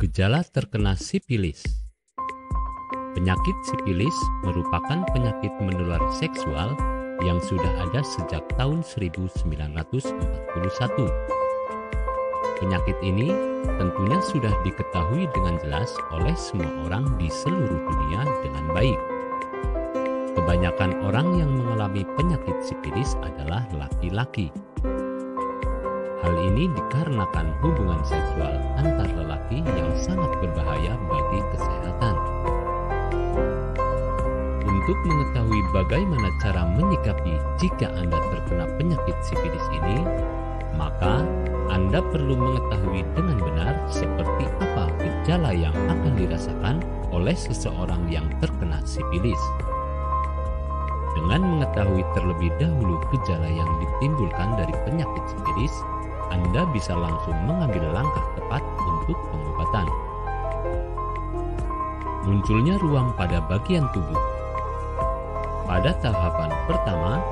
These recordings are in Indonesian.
Gejala terkena sipilis. Penyakit sipilis merupakan penyakit menular seksual yang sudah ada sejak tahun 1941. Penyakit ini tentunya sudah diketahui dengan jelas oleh semua orang di seluruh dunia dengan baik. Kebanyakan orang yang mengalami penyakit sipilis adalah laki-laki. Hal ini dikarenakan hubungan seksual antar lelaki yang sangat berbahaya bagi kesehatan. Untuk mengetahui bagaimana cara menyikapi jika Anda terkena penyakit sipilis ini, maka Anda perlu mengetahui dengan benar seperti apa gejala yang akan dirasakan oleh seseorang yang terkena sipilis. Dengan mengetahui terlebih dahulu gejala yang ditimbulkan dari penyakit sipilis, Anda bisa langsung mengambil langkah tepat untuk pengobatan. Munculnya ruam pada bagian tubuh. Pada tahapan pertama,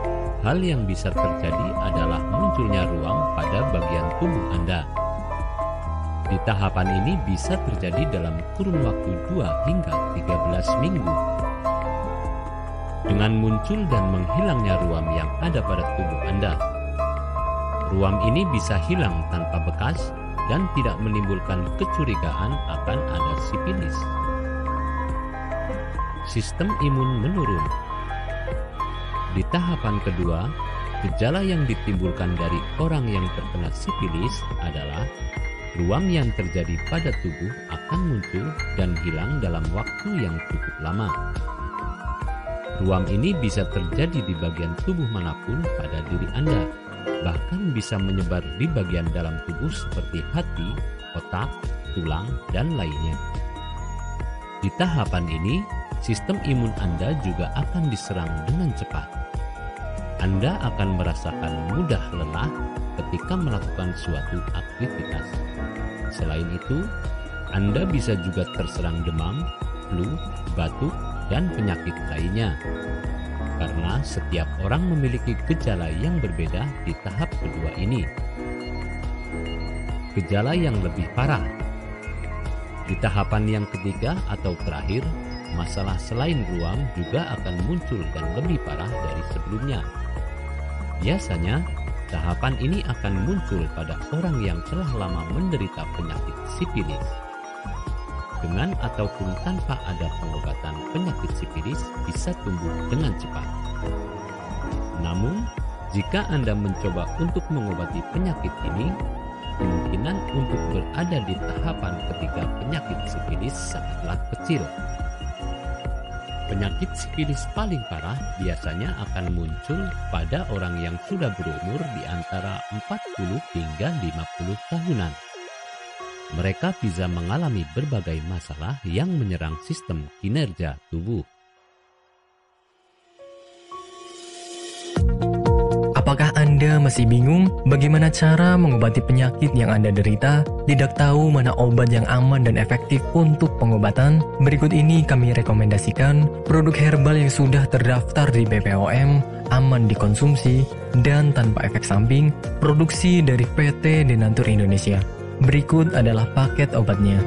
hal yang bisa terjadi adalah munculnya ruam pada bagian tubuh Anda. Di tahapan ini bisa terjadi dalam kurun waktu 2 hingga 13 minggu. Dengan muncul dan menghilangnya ruam yang ada pada tubuh Anda, ruam ini bisa hilang tanpa bekas dan tidak menimbulkan kecurigaan akan ada sipilis. Sistem imun menurun. Di tahapan kedua, gejala yang ditimbulkan dari orang yang terkena sipilis adalah ruam yang terjadi pada tubuh akan muncul dan hilang dalam waktu yang cukup lama. Ruam ini bisa terjadi di bagian tubuh manapun pada diri Anda, bahkan bisa menyebar di bagian dalam tubuh seperti hati, otak, tulang, dan lainnya. Di tahapan ini, sistem imun Anda juga akan diserang dengan cepat. Anda akan merasakan mudah lelah ketika melakukan suatu aktivitas. Selain itu, Anda bisa juga terserang demam, flu, batuk, dan penyakit lainnya. Karena setiap orang memiliki gejala yang berbeda di tahap kedua ini. Gejala yang lebih parah. Di tahapan yang ketiga atau terakhir, masalah selain ruam juga akan muncul dan lebih parah dari sebelumnya. Biasanya, tahapan ini akan muncul pada orang yang telah lama menderita penyakit sipilis. Dengan ataupun tanpa ada pengobatan, penyakit sipilis bisa tumbuh dengan cepat. Namun, jika Anda mencoba untuk mengobati penyakit ini, kemungkinan untuk berada di tahapan ketiga penyakit sipilis sangatlah kecil. Penyakit sipilis paling parah biasanya akan muncul pada orang yang sudah berumur di antara 40 hingga 50 tahunan. Mereka bisa mengalami berbagai masalah yang menyerang sistem kinerja tubuh. Apakah Anda masih bingung bagaimana cara mengobati penyakit yang Anda derita? Tidak tahu mana obat yang aman dan efektif untuk pengobatan? Berikut ini kami rekomendasikan produk herbal yang sudah terdaftar di BPOM, aman dikonsumsi, dan tanpa efek samping, produksi dari PT Denatur Indonesia. Berikut adalah paket obatnya.